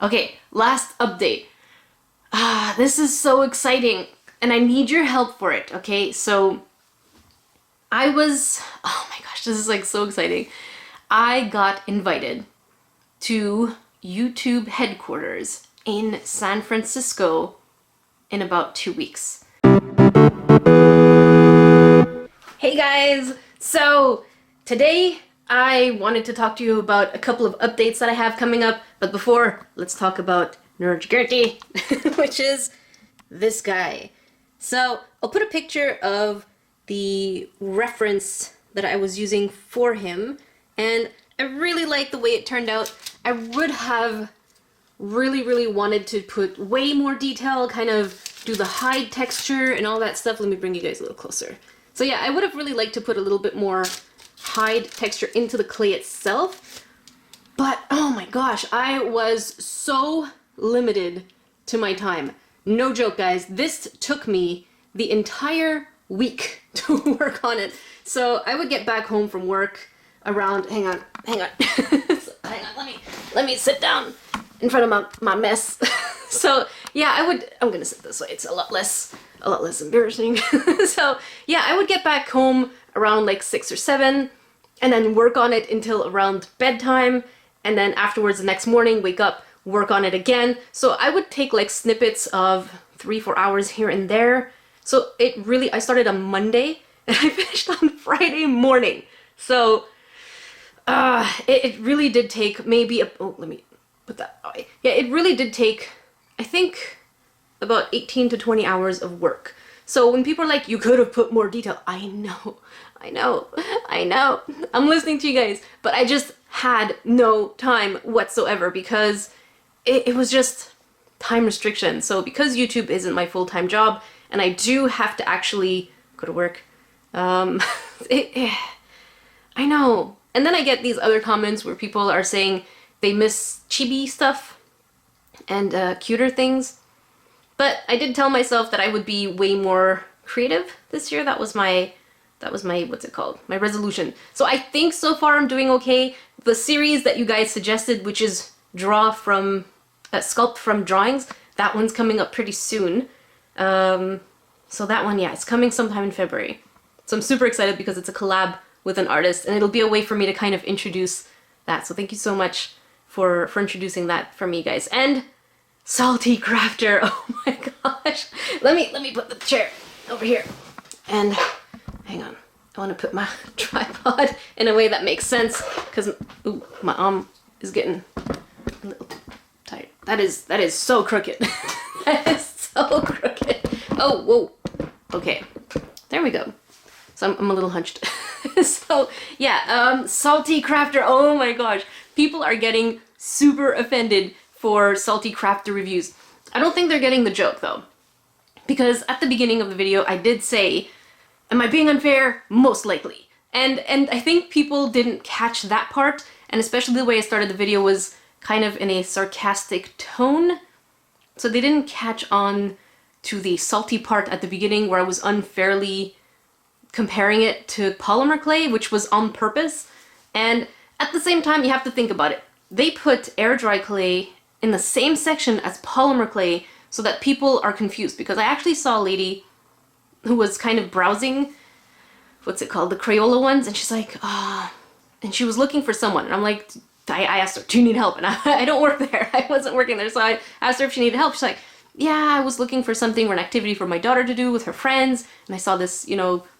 Okay, last update. This is so exciting, and I need your help for it, okay? So, oh my gosh, this is like so exciting. I got invited to YouTube headquarters in San Francisco in about 2 weeks. Hey guys! So, today I wanted to talk to you about a couple of updates that I have coming up, but before, let's talk about Nerdecrafter, which is this guy. So, I'll put a picture of the reference that I was using for him, and I really like the way it turned out. I would have really wanted to put way more detail, kind of do the hide texture and all that stuff. Let me bring you guys a little closer. So yeah, I would have really liked to put a little bit more hide texture into the clay itself, but oh my gosh, I was so limited to my time. No joke, guys, this took me the entire week to work on it. So I would get back home from work around, hang on. Hang on, let me sit down in front of my mess. So yeah, I'm gonna sit this way. It's a lot less embarrassing. So yeah, I would get back home around like 6 or 7 and then work on it until around bedtime. And then afterwards, the next morning, wake up, work on it again. So I would take like snippets of 3-4 hours here and there. So I started on Monday and I finished on Friday morning. So it really did take maybe let me put that away. Yeah, it really did take, I think, about 18 to 20 hours of work. So when people are like, you could have put more detail, I know. I'm listening to you guys, but I just had no time whatsoever because it was just time restriction. So because YouTube isn't my full-time job and I do have to actually go to work, I know. And then I get these other comments where people are saying they miss chibi stuff and cuter things. But I did tell myself that I would be way more creative this year. That was my, what's it called? My resolution. So I think so far I'm doing okay. The series that you guys suggested, which is sculpt from drawings, that one's coming up pretty soon. So that one, yeah, it's coming sometime in February. So I'm super excited because it's a collab with an artist, and it'll be a way for me to kind of introduce that. So thank you so much for introducing that for me, guys. And Salty Crafter, oh my gosh. Let me put the chair over here. And hang on, I want to put my tripod in a way that makes sense because my arm is getting a little tight. That is so crooked. That is so crooked. Oh, whoa. Okay, there we go. So I'm a little hunched. So yeah, Salty Crafter, oh my gosh. People are getting super offended for Salty Crafter reviews. I don't think they're getting the joke though. Because at the beginning of the video, I did say, am I being unfair? Most likely. And I think people didn't catch that part, and especially the way I started the video was kind of in a sarcastic tone. So they didn't catch on to the salty part at the beginning where I was unfairly comparing it to polymer clay, which was on purpose. And at the same time, you have to think about it. They put air dry clay in the same section as polymer clay so that people are confused, because I actually saw a lady who was kind of browsing, what's it called, the Crayola ones, and she's like, and she was looking for someone, and I'm like, I asked her, do you need help? And I don't work there. I wasn't working there, so I asked her if she needed help. She's like, yeah, I was looking for something or an activity for my daughter to do with her friends, and I saw this,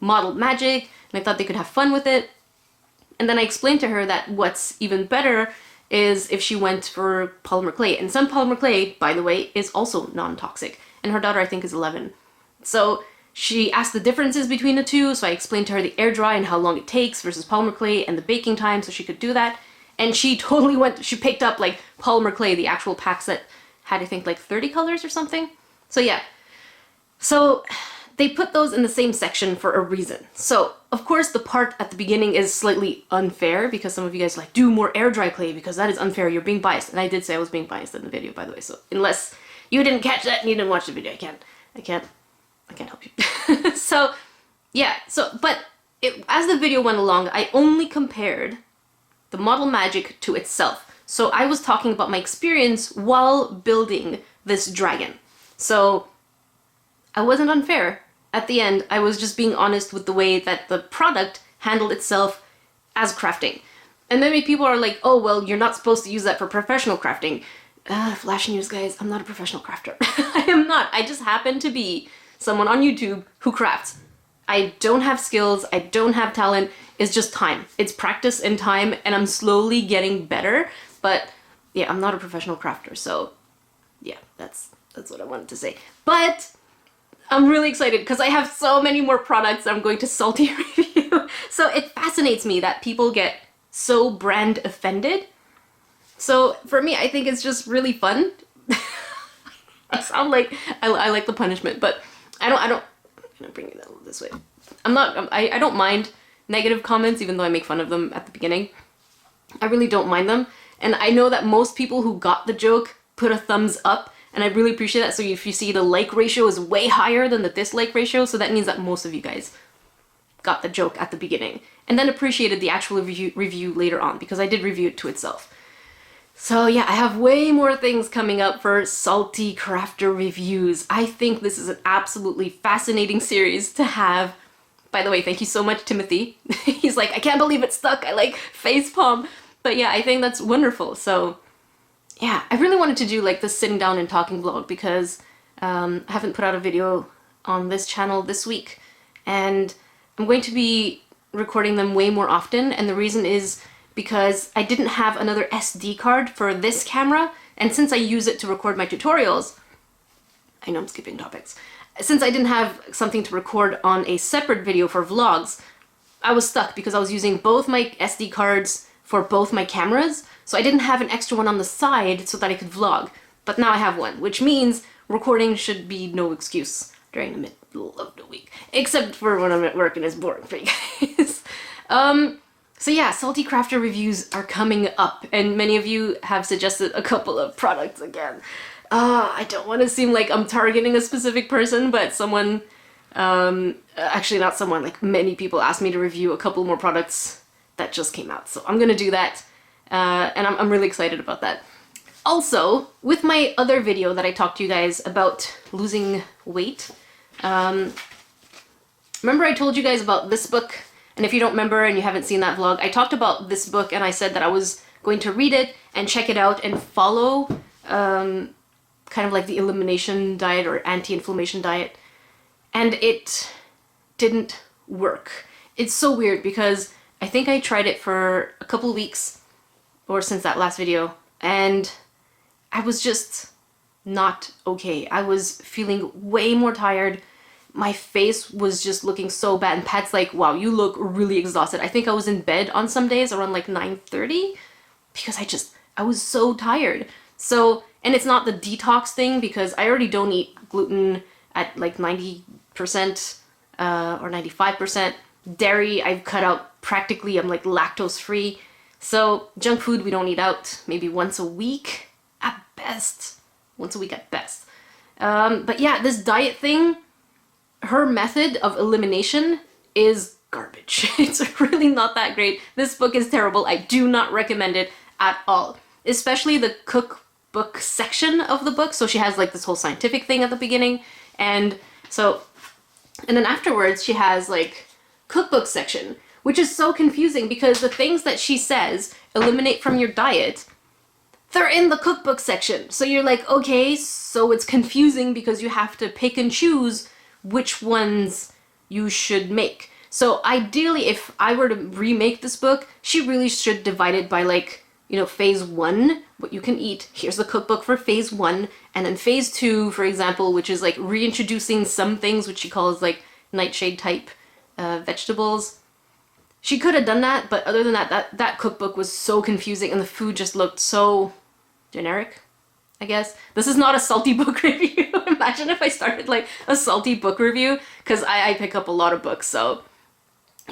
modeled magic, and I thought they could have fun with it. And then I explained to her that what's even better is if she went for polymer clay. And some polymer clay, by the way, is also non-toxic. And her daughter, I think, is 11. So she asked the differences between the two, so I explained to her the air dry and how long it takes versus polymer clay and the baking time so she could do that. And she totally she picked up like polymer clay, the actual packs that had, I think, like 30 colors or something. So yeah. So they put those in the same section for a reason. So, of course, the part at the beginning is slightly unfair because some of you guys are like, do more air dry clay because that is unfair, you're being biased. And I did say I was being biased in the video, by the way. So unless you didn't catch that and you didn't watch the video, I can't help you. So, yeah. But as the video went along, I only compared the Model Magic to itself. So I was talking about my experience while building this dragon. So I wasn't unfair. At the end, I was just being honest with the way that the product handled itself as crafting. And then people are like, oh, well, you're not supposed to use that for professional crafting. Flash news, guys, I'm not a professional crafter. I am not. I just happen to be someone on YouTube who crafts. I don't have skills. I don't have talent. It's just time. It's practice and time, and I'm slowly getting better. But yeah, I'm not a professional crafter, so yeah, that's what I wanted to say. But I'm really excited because I have so many more products that I'm going to salty review. So it fascinates me that people get so brand offended. So for me, I think it's just really fun. I sound like I like the punishment, but I don't. I'm gonna bring it this way. I don't mind negative comments, even though I make fun of them at the beginning. I really don't mind them, and I know that most people who got the joke put a thumbs up, and I really appreciate that. So if you see the like ratio is way higher than the dislike ratio, so that means that most of you guys got the joke at the beginning, and then appreciated the actual review later on, because I did review it to itself. So yeah, I have way more things coming up for Salty Crafter reviews. I think this is an absolutely fascinating series to have. By the way, thank you so much, Timothy. He's like, I can't believe it stuck. I like facepalm. But yeah, I think that's wonderful. So yeah, I really wanted to do like this sitting down and talking vlog because I haven't put out a video on this channel this week. And I'm going to be recording them way more often. And the reason is because I didn't have another SD card for this camera, and since I use it to record my tutorials, I know I'm skipping topics, since I didn't have something to record on a separate video for vlogs, I was stuck because I was using both my SD cards for both my cameras, so I didn't have an extra one on the side so that I could vlog, but now I have one, which means recording should be no excuse during the middle of the week, except for when I'm at work and it's boring for you guys. So yeah, Salty Crafter reviews are coming up, and many of you have suggested a couple of products again. I don't want to seem like I'm targeting a specific person, but someone, actually not someone, like many people asked me to review a couple more products that just came out. So I'm gonna do that, and I'm really excited about that. Also, with my other video that I talked to you guys about losing weight, remember I told you guys about this book? And if you don't remember and you haven't seen that vlog, I talked about this book and I said that I was going to read it and check it out and follow kind of like the elimination diet or anti-inflammation diet. And it didn't work. It's so weird because I think I tried it for a couple weeks or since that last video, and I was just not okay. I was feeling way more tired. My face was just looking so bad, and Pat's like, wow, you look really exhausted. I think I was in bed on some days around like 9:30 because I was so tired. So, and it's not the detox thing because I already don't eat gluten at like 90% or 95%. Dairy, I've cut out practically. I'm like lactose free. So junk food, we don't eat out maybe once a week at best. Once a week at best. But yeah, this diet thing, her method of elimination is garbage. It's really not that great. This book is terrible. I do not recommend it at all. Especially the cookbook section of the book. So she has like this whole scientific thing at the beginning. And then afterwards she has like cookbook section, which is so confusing because the things that she says eliminate from your diet, they're in the cookbook section. So you're like, okay, so it's confusing because you have to pick and choose which ones you should make. So ideally, if I were to remake this book, she really should divide it by like, you know, phase 1, what you can eat. Here's the cookbook for phase 1. And then phase 2, for example, which is like reintroducing some things, which she calls like nightshade type vegetables. She could have done that, but other than that cookbook was so confusing and the food just looked so generic, I guess. This is not a salty book review. Imagine if I started like a salty book review, because I pick up a lot of books, so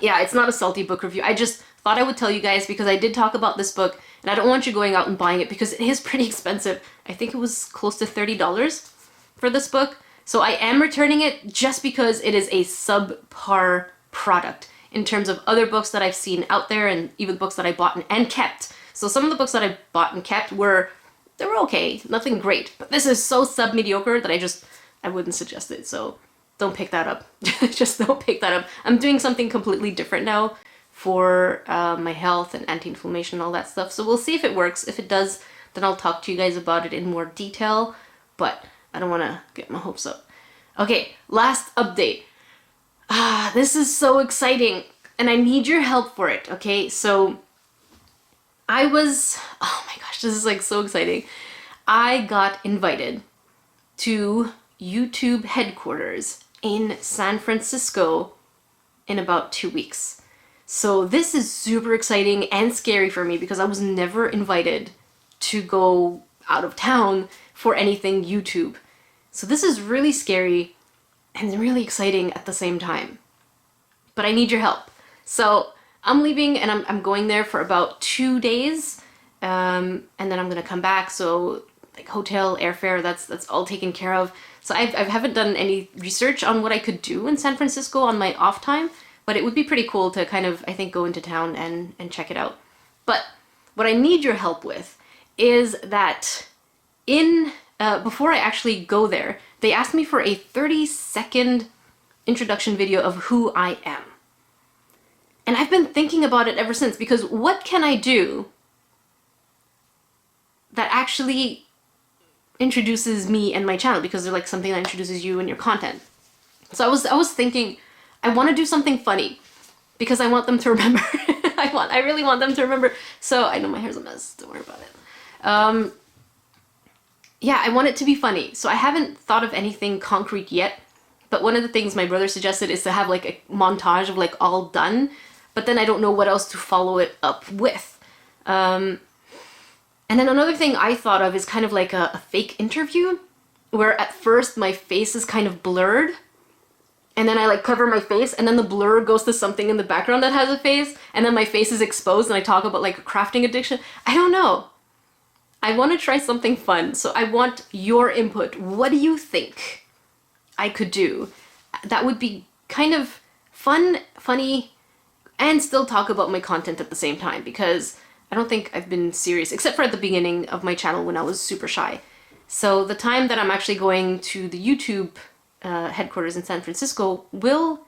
yeah, it's not a salty book review. I just thought I would tell you guys because I did talk about this book and I don't want you going out and buying it because it is pretty expensive. I think it was close to $30 for this book. So I am returning it just because it is a subpar product in terms of other books that I've seen out there and even books that I bought and kept. So some of the books that I bought and kept they were okay, nothing great. But this is so sub-mediocre that I wouldn't suggest it. So don't pick that up. Just don't pick that up. I'm doing something completely different now for my health and anti-inflammation and all that stuff. So we'll see if it works. If it does, then I'll talk to you guys about it in more detail. But I don't want to get my hopes up. Okay, last update. This is so exciting, and I need your help for it, okay? So oh my gosh, this is like so exciting. I got invited to YouTube headquarters in San Francisco in about 2 weeks. So this is super exciting and scary for me because I was never invited to go out of town for anything YouTube. So this is really scary and really exciting at the same time. But I need your help. So I'm leaving and I'm going there for about 2 days. And then I'm gonna come back. So like hotel, airfare, that's all taken care of. So I haven't done any research on what I could do in San Francisco on my off time, but it would be pretty cool to kind of, I think, go into town and check it out. But what I need your help with is that before I actually go there, they asked me for a 30-second introduction video of who I am. And I've been thinking about it ever since, because what can I do that actually introduces me and my channel, because they're like something that introduces you and your content. So I was thinking, I want to do something funny because I want them to remember. I really want them to remember. So I know my hair's a mess, don't worry about it. Yeah, I want it to be funny. So I haven't thought of anything concrete yet, but one of the things my brother suggested is to have like a montage of like all done, but then I don't know what else to follow it up with. And then another thing I thought of is kind of like a fake interview, where at first my face is kind of blurred, and then I like cover my face, and then the blur goes to something in the background that has a face, and then my face is exposed, and I talk about like a crafting addiction. I don't know. I want to try something fun, so I want your input. What do you think I could do that would be kind of fun, funny, and still talk about my content at the same time? Because I don't think I've been serious, except for at the beginning of my channel when I was super shy. So the time that I'm actually going to the YouTube headquarters in San Francisco will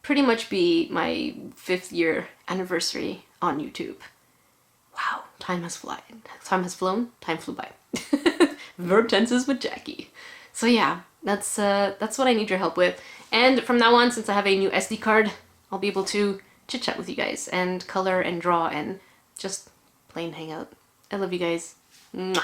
pretty much be my 5th year anniversary on YouTube. Wow, time has flown. Time flew by. Verb tenses with Jackie. So yeah, that's what I need your help with. And from now on, since I have a new SD card, I'll be able to chit chat with you guys and color and draw and just plain hang out. I love you guys. Mwah.